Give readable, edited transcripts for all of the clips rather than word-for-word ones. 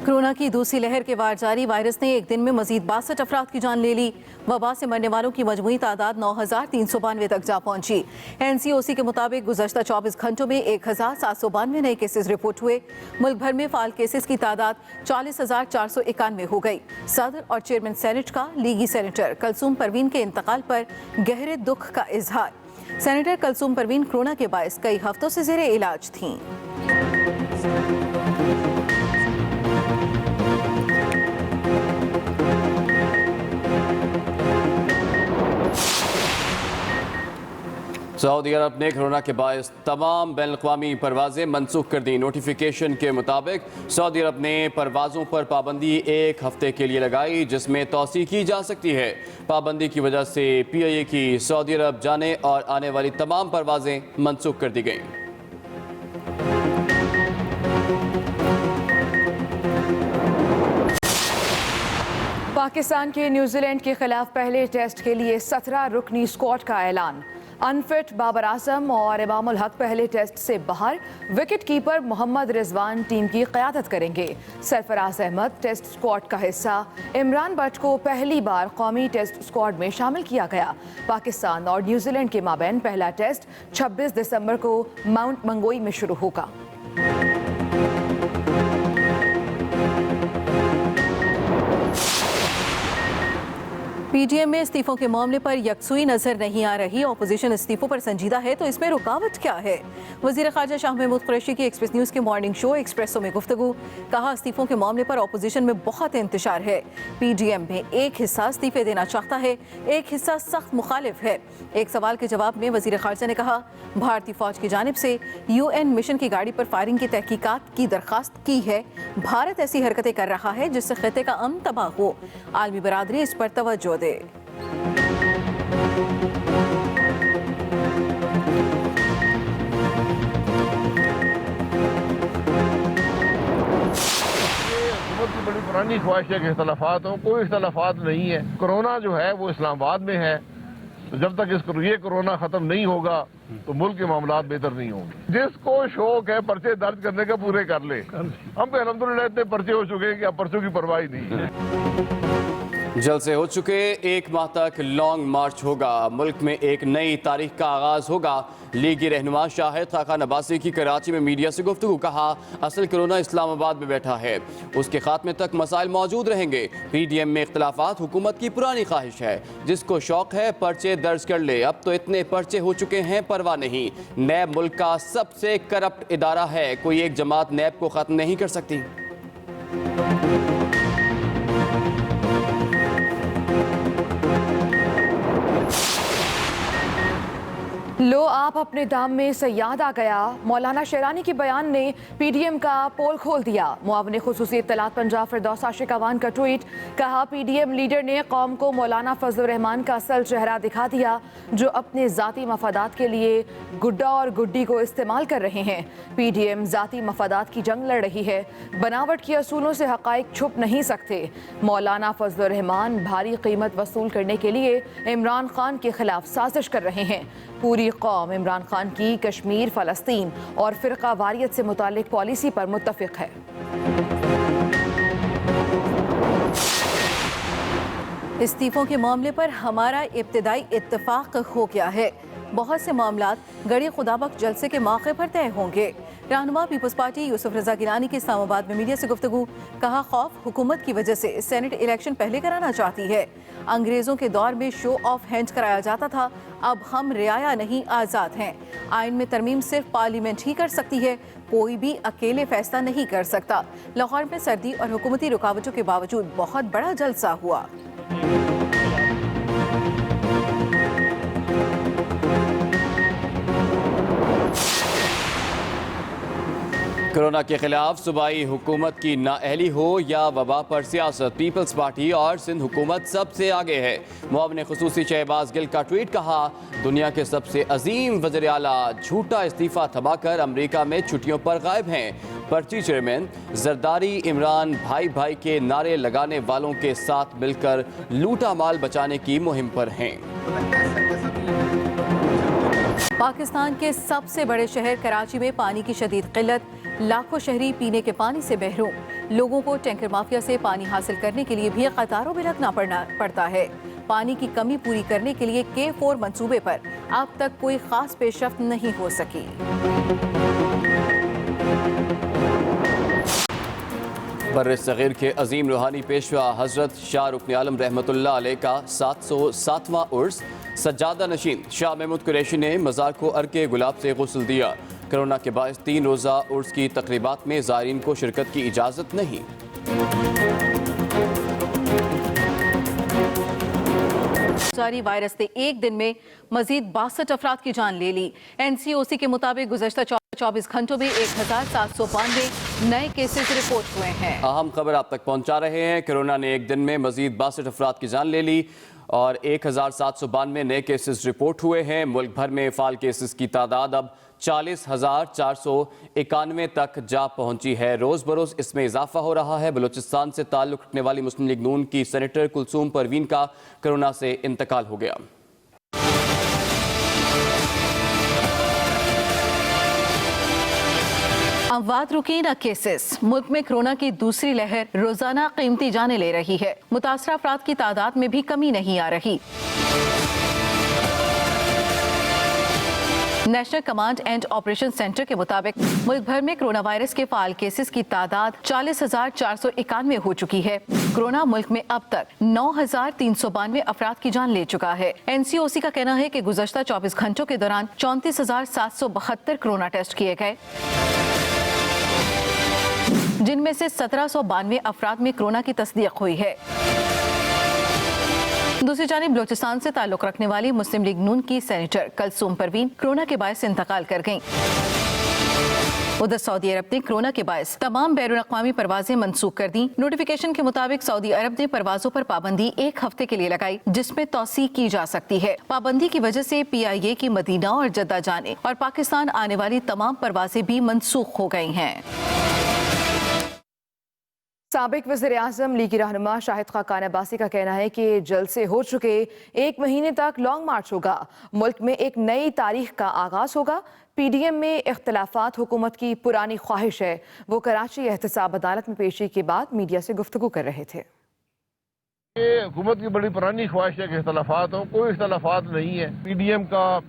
Corona की दूसरी लहर के वार जारी, वायरस ने एक दिन में मजीद 62 अफराद की जान ले ली। वबा से मरने वालों की मजमूई तादाद 9,392 तक जा पहुंची। NCOC के मुताबिक गुज़श्ता 24 घंटों में 1,792 नए केसेस रिपोर्ट हुए। मुल्क भर में फाल केसेस की तादाद 40,491 हो गई। सदर और चेयरमैन सेनेट का लीगी सेनेटर कलसूम परवीन के इंतकाल पर गहरे दुख का इजहार। सेनेटर कलसूम परवीन कोरोना के बायस कई हफ्तों से ज़ेरे इलाज थीं। सऊदी अरब ने कोरोना के बायस तमाम बैनुल-अक़वामी परवाज़ें मनसूख कर दी। नोटिफिकेशन के मुताबिक सऊदी अरब ने परवाज़ों पर पाबंदी एक हफ्ते के लिए लगाई, जिसमें तौसी की जा सकती है। पाबंदी की वजह से PIA की सऊदी अरब जाने और आने वाली तमाम परवाज़ें मनसूख कर दी गईं। पाकिस्तान के न्यूजीलैंड के खिलाफ पहले टेस्ट के लिए 17 रुकनी स्क्वाड का ऐलान। अनफिट बाबर आजम और इमामुल हक पहले टेस्ट से बाहर। Wicket keeper Mohammad Rizwan team की क़यादत करेंगे। सरफराज अहमद टेस्ट स्क्वाड का हिस्सा। इमरान बट को पहली बार कौमी टेस्ट स्क्वाड में शामिल किया गया। पाकिस्तान और न्यूजीलैंड के माबैन पहला टेस्ट 26 दिसंबर को माउंट मंगोई में शुरू होगा। PDM में इस्तीफों के मामले पर यकसुई नजर नहीं आ रही। अपोजिशन इस्तीफों पर संजीदा है तो इसमें रुकावट क्या है? वज़ीर ख़ारजा शाह महमूद कुरैशी की एक्सप्रेस न्यूज़ के मॉर्निंग शो एक्सप्रेसो में गुफ्तगू। कहा, इस्तीफों के मामले पर अपोजिशन में बहुत इंतशार है। PDM में एक हिस्सा इस्तीफे देना चाहता है, एक हिस्सा सख्त मुखालिफ है। एक सवाल के जवाब में वज़ीर ख़ारजा ने कहा, भारतीय फ़ौज की जानिब से UN मिशन की गाड़ी पर फायरिंग की तहकीकात की दरख्वास्त की है। भारत ऐसी हरकतें कर रहा है जिससे खित्ते का अमन तबाह हो। आलमी बरादरी इस पर तवज्जो दे। बड़ी पुरानी ख्वाहिश है कि इख्तलाफात हो, कोई इख्तलाफात नहीं है। कोरोना जो है वो इस्लामाबाद में है, तो जब तक ये कोरोना खत्म नहीं होगा तो मुल्क के मामलात बेहतर नहीं होंगे। जिसको शौक है पर्चे दर्ज करने का पूरे कर ले। हम पे अल्हम्दुलिल्लाह इतने पर्चे हो चुके हैं कि अब पर्चों की परवाह ही नहीं है। जल से हो चुके एक माह तक लॉन्ग मार्च होगा। मुल्क में एक नई तारीख का आगाज होगा। लीगी रहनुमा शाहिद खान अब्बासी की कराची में मीडिया से गुफ्तगू। कहा, असल कोरोना इस्लामाबाद में बैठा है, उसके खात्मे तक मसाइल मौजूद रहेंगे। PDM में इख्तलाफात हुकूमत की पुरानी ख्वाहिश है। जिसको शौक है पर्चे दर्ज कर ले। अब तो इतने पर्चे हो चुके हैं, परवाह नहीं। नैब मुल्क का सबसे करप्ट इदारा है, कोई एक जमात नैब को खत्म नहीं कर सकती। लो आप अपने दाम में सयाद आ गया। मौलाना शेरानी के बयान ने PDM का पोल खोल दिया। मुआविन खुसूसी इत्तलात पंजाब फिरदौस आशिक अवान का ट्वीट। कहा, PDM लीडर ने कौम को मौलाना फजल रहमान का असल चेहरा दिखा दिया, जो अपने ज़ाती मफादात के लिए गुड्डा और गुड्डी को इस्तेमाल कर रहे हैं। PDM ज़ाती मफादात की जंग लड़ रही है। बनावट के असूलों से हक़ाइक़ छुप नहीं सकते। मौलाना फजल रहमान भारी कीमत वसूल करने के लिए इमरान खान के खिलाफ साजिश कर रहे हैं। पूरी कौम इमरान खान की कश्मीर, फ़लस्तीन और फ़िरका वारियत से मुतालिक पॉलिसी पर मुत्तफ़िक है। इस्तीफों के मामले पर हमारा इब्तिदाई इत्तफाक हो गया है। बहुत से मामलात गड़ी खुदाबक जलसे के मौके पर तय होंगे। रहनुमा पीपल्स पार्टी यूसुफ रजा गिलानी की इस्लामाबाद में मीडिया से गुफ्तगू। कहा, खौफ हुकूमत की वजह से सेनेट इलेक्शन पहले कराना चाहती है। अंग्रेज़ों के दौर में शो ऑफ हैंड्स कराया जाता था, अब हम रियाया नहीं आज़ाद हैं। आइन में तरमीम सिर्फ पार्लियामेंट ही कर सकती है, कोई भी अकेले फैसला नहीं कर सकता। लाहौर में सर्दी और हुकूमती रुकावटों के बावजूद बहुत बड़ा जलसा हुआ। कोरोना के खिलाफ सूबाई हुकूमत की नाअहली हो या वबा पर सियासत, पीपल्स पार्टी और सिंध हुकूमत सबसे आगे है। मुआविन खुसूसी शहबाज गिल का ट्वीट। कहा, दुनिया के सबसे अजीम वज़ीर आला झूठा इस्तीफ़ा थमाकर अमरीका में छुट्टियों पर गायब हैं। पर्ची चेयरमैन जरदारी इमरान भाई भाई के नारे लगाने वालों के साथ मिलकर लूटा माल बचाने की मुहिम पर हैं। पाकिस्तान के सबसे बड़े शहर कराची में पानी की शदीद किल्लत, लाखों शहरी पीने के पानी से महरूम। लोगों को टैंकर माफिया से पानी हासिल करने के लिए भी कतारों में लगना पड़ता है। पानी की कमी पूरी करने के लिए K4 मंसूबे पर अब तक कोई खास पेशरफ्त नहीं हो सकी। बर्र-ए-सग़ीर के अजीम रूहानी पेशवा हज़रत शाह रुकन आलम रहमतुल्लाह अलैह का 707वां उर्स। सज्जादा नशीन शाह महमूद कुरैशी ने मज़ार को अर्के गुलाब से गुस्ल दिया। कोरोना के बायस 3 रोज़ा उर्स की तकरीबात में ज़ायरीन को शिरकत की इजाज़त नहीं। जारी वायरस ने एक दिन में मजीद 62 अफराद की जान ले ली। NCOC के मुताबिक गुज़श्ता 24 घंटों में 1792 नए केसेस रिपोर्ट हुए हैं। अहम खबर आप तक पहुंचा रहे हैं। कोरोना ने एक दिन में मजीद 62 अफराद की जान ले ली और 1792 नए केसेस रिपोर्ट हुए हैं। मुल्क भर में फ़ाल केसेस की तादाद अब 40,491 तक जा पहुंची है। रोज़ बरोज़ इसमें इजाफा हो रहा है। बलूचिस्तान से ताल्लुक़ रखने वाली मुस्लिम लीग नून की सेनेटर कुलसूम परवीन का कोरोना से इंतकाल हो गया। अमवात रुकी न केसेस। मुल्क में कोरोना की दूसरी लहर रोजाना कीमती जाने ले रही है। मुतासरा अफराद की तादाद में भी कमी नहीं आ रही। National command and operation centre के मुताबिक मुल्क भर में कोरोना वायरस के फाल केसेस की तादाद 40,491 हो चुकी है। कोरोना मुल्क में अब तक 9,392 अफराद की जान ले चुका है। NCOC का कहना है कि गुज़श्ता 24 घंटों के दौरान 34,772 कोरोना टेस्ट किए गए, जिनमें से 1792 अफराद में कोरोना की तस्दीक हुई है। दूसरी जानिब बलूचिस्तान से ताल्लुक़ रखने वाली मुस्लिम लीग नून की सेनेटर कुलसूम परवीन कोरोना के बायस इंतकाल कर गईं। उधर सऊदी अरब ने कोरोना के बायस तमाम बैरून अक़वामी परवाजें मनसूख कर दी। नोटिफिकेशन के मुताबिक सऊदी अरब ने परवाजों पर पाबंदी 1 हफ्ते के लिए लगाई, जिसमें तौसी की जा सकती है। पाबंदी की वजह से PIA की मदीना और जद्दा जाने और पाकिस्तान आने वाली तमाम परवाजें भी मनसूख हो गई हैं। साबिक वज़ीर-ए-आज़म लीगी रहनुमा शाहिद खाकान अब्बासी का कहना है कि जल्द से हो चुके 1 महीने तक लॉन्ग मार्च होगा। मुल्क में एक नई तारीख का आगाज होगा। PDM में इख्तिलाफात हुकूमत की पुरानी ख्वाहिश है। वो कराची एहतसाब अदालत में पेशी के बाद मीडिया से गुफ्तगू कर रहे थे। ये हुकूमत की बड़ी पुरानी ख्वाहिश है कि इख्तिलाफात हो। कोई इख्तिलाफात नहीं है। PDM का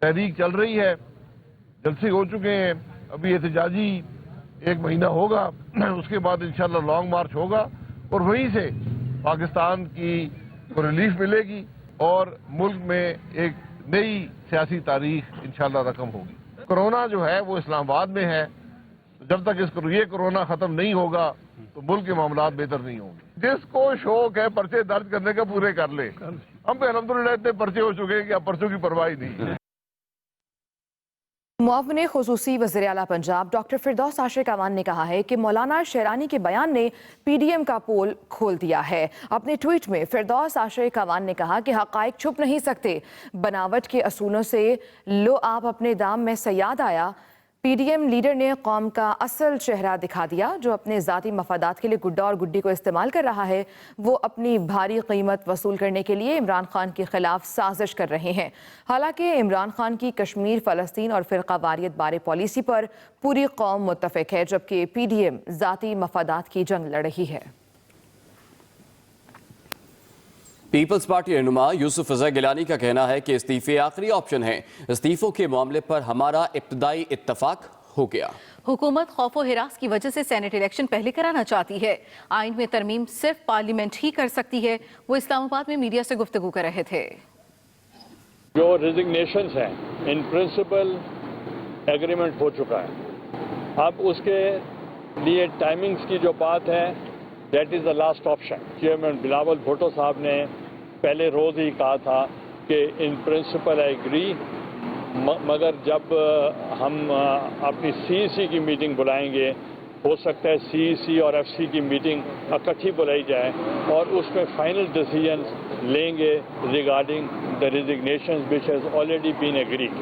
तहरीक चल रही है, जलसे हो चुके हैं। अभी एहतजाजी 1 महीना होगा, उसके बाद इंशाल्लाह लॉन्ग मार्च होगा और वहीं से पाकिस्तान की को रिलीफ मिलेगी और मुल्क में एक नई सियासी तारीख इंशाल्लाह रकम होगी। कोरोना जो है वो इस्लामाबाद में है। जब तक ये कोरोना खत्म नहीं होगा तो मुल्क के मामलात बेहतर नहीं होंगे। जिसको शौक है पर्चे दर्ज करने का पूरे कर ले। हम पे अल्हम्दुलिल्लाह इतने पर्चे हो चुके हैं कि अब पर्चों की परवाह ही नहीं है। मुआविन खुसूसी वज़ीर आला पंजाब डॉक्टर फिरदौस आशिक अवान ने कहा है कि मौलाना शेरानी के बयान ने PDM का पोल खोल दिया है। अपने ट्वीट में फिरदौस आशिक अवान ने कहा कि हक़ाइक़ छुप नहीं सकते। बनावट के असूलों से लो आप अपने दाम में सयाद आया। PDM लीडर ने कौम का असल चेहरा दिखा दिया। जो अपने ज़ाती मफादात के लिए गुड्डा और गुड्डी को इस्तेमाल कर रहा है, वो अपनी भारी कीमत वसूल करने के लिए इमरान खान के खिलाफ साजिश कर रहे हैं। हालांकि इमरान खान की कश्मीर, फ़लस्तीन और फ़िरका वारियत बारे पॉलिसी पर पूरी कौम मुत्तफ़िक है, जबकि PDM ज़ाती मफादात की जंग लड़ रही है। पीपल्स पार्टी रहनुमा यूसुफ रज़ा गिलानी का कहना है कि इस्तीफे आखिरी ऑप्शन है। इस्तीफों के मामले पर हमारा इब्तदाई इत्तफाक हो गया। हुकूमत खौफ और हिरास की वजह से सेनेट इलेक्शन पहले कराना चाहती है। आइन में तरमीम सिर्फ पार्लियामेंट ही कर सकती है। वो इस्लामाबाद में मीडिया से गुफ्तगू कर रहे थे। जो रेजिग्नेशंस हैं इन प्रिंसिपल एग्रीमेंट हो चुका है। अब उसके लिए टाइमिंग्स की जो बात है, that is the last option. Chairman Bilawal Bhutto साहब ने पहले रोज़ ही कहा था कि इन प्रिंसिपल आई एग्री, मगर जब हम अपनी CEC की मीटिंग बुलाएंगे, हो सकता है CEC और FC की मीटिंग इकट्ठी बुलाई जाए और उसमें फाइनल डिसीजंस लेंगे regarding the resignations which has already been agreed.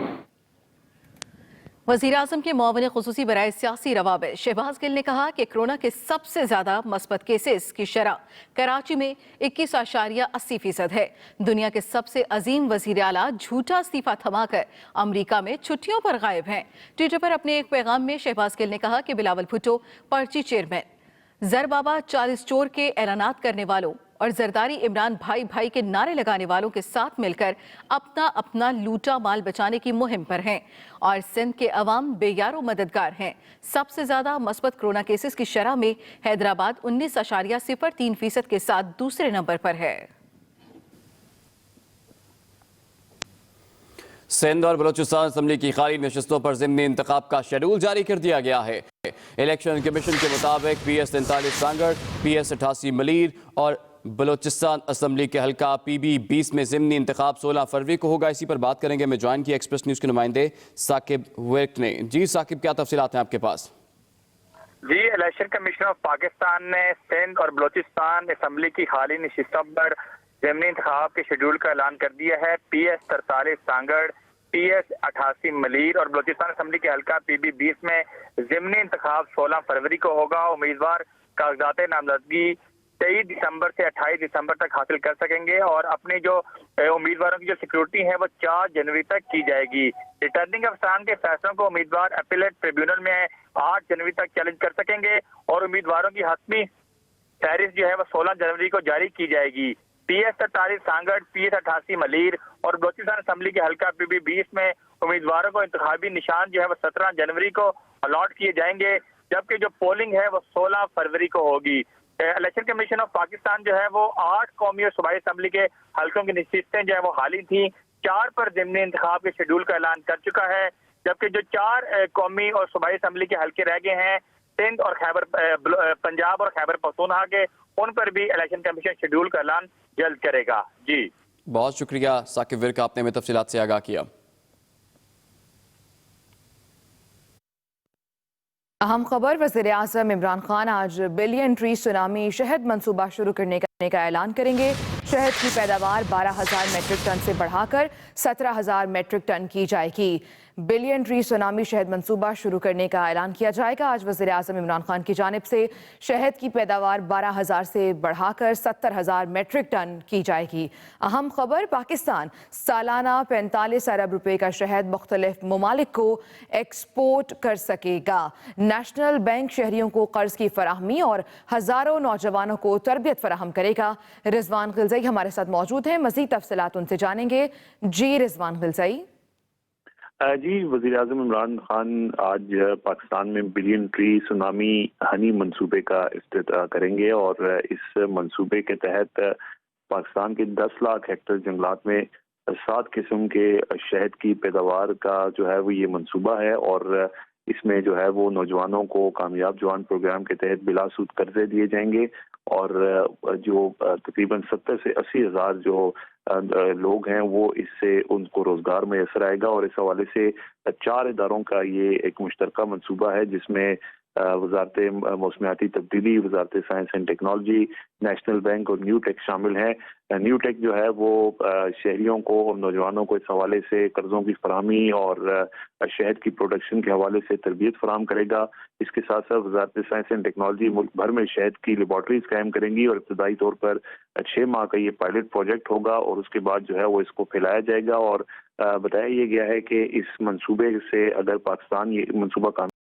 वज़ीर आज़म के मुआविन ख़ुसूसी बराए सियासी रवाबित शहबाज गिल ने कहा कि कोरोना के सबसे ज़्यादा मस्बत केसेस की शरह कराची में 21.80% है। दुनिया के सबसे अजीम वज़ीर आला झूठा इस्तीफ़ा थमाकर अमरीका में छुट्टियों पर गायब हैं। ट्विटर पर अपने एक पैगाम में शहबाज गिल ने कहा कि बिलावल भुट्टो पर्ची चेयरमैन, जर बाबा 40 चोर के ऐलानात करने वालों और जरदारी इमरान भाई भाई के नारे लगाने वालों के साथ मिलकर अपना अपना लूटा माल बचाने की मुहिम पर हैं और सिंध के अवाम बेयारो मददगार हैं। सबसे ज्यादा मस्बत कोरोना केसेस की शरह में हैदराबाद 19.03% के साथ दूसरे नंबर पर है। सिंध और बलोचिस्तान असम्बली की खाली नशस्तों पर ज़िमनी इंतखाब का शेड्यूल जारी कर दिया गया है। इलेक्शन कमीशन के मुताबिक PS 43 सांगड़, PS 88 मलीर और बलोचिस्तान असम्बली के हल्का PB 20 में ज़िमनी इंतखाब 16 फरवरी को होगा। इसी पर बात करेंगे। मैं ज्वाइन किया एक्सप्रेस न्यूज़ के नुमाइंदे साकिब विर्क ने। जी साकिब, क्या तफसीलात हैं आपके पास? जी, इलेक्शन कमीशन ऑफ पाकिस्तान ने सिंध और बलोचिस्तान असम्बली की खाली नशिस्तों पर ज़िमनी इंतखाब के शेड्यूल का ऐलान कर दिया है। PS 43 सांगड़, PS 88 मलीर और बलोचिस्तान असम्बली के हल्का PB 20 में ज़िमनी इंतखाब 16 फरवरी को होगा। उम्मीदवार कागजात नामजदगी 23 दिसंबर से 28 दिसंबर तक हासिल कर सकेंगे और अपनी जो उम्मीदवारों की जो सिक्योरिटी है वो 4 जनवरी तक की जाएगी। रिटर्निंग अफसरान के फैसलों को उम्मीदवार अपीलेट ट्रिब्यूनल में 8 जनवरी तक चैलेंज कर सकेंगे और उम्मीदवारों की हतमी फहरिस्त जो है वो 16 जनवरी को जारी की जाएगी। PS 43 सांगड़, PS 88 मलीर और बलोचिस्तान असम्बली के हल्का PB 20 में उम्मीदवारों को इंतखाबी निशान जो है वो 17 जनवरी को अलॉट किए जाएंगे, जबकि जो पोलिंग है वो 16 फरवरी को होगी। इलेक्शन कमीशन ऑफ पाकिस्तान जो है वो 8 कौमी और सूबाई असम्बली के हल्कों की नशिस्तें जो है वो खाली थी। 4 पर ज़िमनी इंतखाब के शेड्यूल का ऐलान कर चुका है, जबकि जो 4 कौमी और सूबाई असम्बली के हल्के रह गए हैं सिंध और पंजाब और खैबर पख्तूनख्वा के, उन पर भी इलेक्शन कमीशन शेड्यूल का ऐलान जल्द करेगा। जी बहुत शुक्रिया साकिब विर्क, आपने हमें तफसीलात से आगाह किया। अहम खबर, वज़ीर आज़म इमरान खान आज बिलियन ट्री सुनामी शहद मंसूबा शुरू करने का ऐलान करेंगे। शहद की पैदावार 12,000 मेट्रिक टन से बढ़ाकर 17,000 मेट्रिक टन की जाएगी। बिलियन ट्री सुनामी शहद मंसूबा शुरू करने का ऐलान किया जाएगा। आज वज़ीर आज़म इमरान खान की जानिब से शहद की पैदावार 12,000 से बढ़ाकर 70,000 मेट्रिक टन की जाएगी। अहम खबर, पाकिस्तान सालाना 45 अरब रुपए का शहद मुख्तलिफ ममालिक को एक्सपोर्ट कर सकेगा। नेशनल बैंक शहरियों को कर्ज की फराहमी और हज़ारों नौजवानों को तरबियत फराहम करेगा। रिजवान गिलज़ई हमारे साथ मौजूद हैं, मज़ीद तफसीलात उनसे जानेंगे। जी रिजवान गिलज़ई। जी, वज़ीर आज़म इमरान खान आज पाकिस्तान में बिलियन ट्री सुनामी हनी मंसूबे का इफ्तिताह करेंगे और इस मंसूबे के तहत पाकिस्तान के 10 लाख हेक्टेयर जंगलात में 7 किस्म के शहद की पैदावार का जो है वो ये मंसूबा है और इसमें जो है वो नौजवानों को कामयाब जवान प्रोग्राम के तहत बिलासूद कर्जे दिए जाएंगे और जो तकरीबन 70 से 80 हज़ार जो लोग हैं वो इससे उनको रोजगार मैसर आएगा और इस हवाले से 4 इदारों का ये एक मुश्तरका मंसूबा है जिसमें वजारत मौसमियाती तब्दीली, वजारत science and technology, national bank और न्यू टेक शामिल हैं। न्यू टेक जो है वो शहरियों को और नौजवानों को इस हवाले से कर्जों की फराहमी और शहद की प्रोडक्शन के हवाले से तरबियत फराहम करेगा। इसके साथ साथ वजारत साइंस एंड टेक्नोलॉजी मुल्क भर में शहद की लेबॉर्ट्रीज कायम करेंगी और इब्तदाई तौर पर 6 माह का ये पायलट प्रोजेक्ट होगा और उसके बाद जो है वो इसको फैलाया जाएगा और बताया ये गया है कि इस मंसूबे से अगर पाकिस्तान ये मंसूबा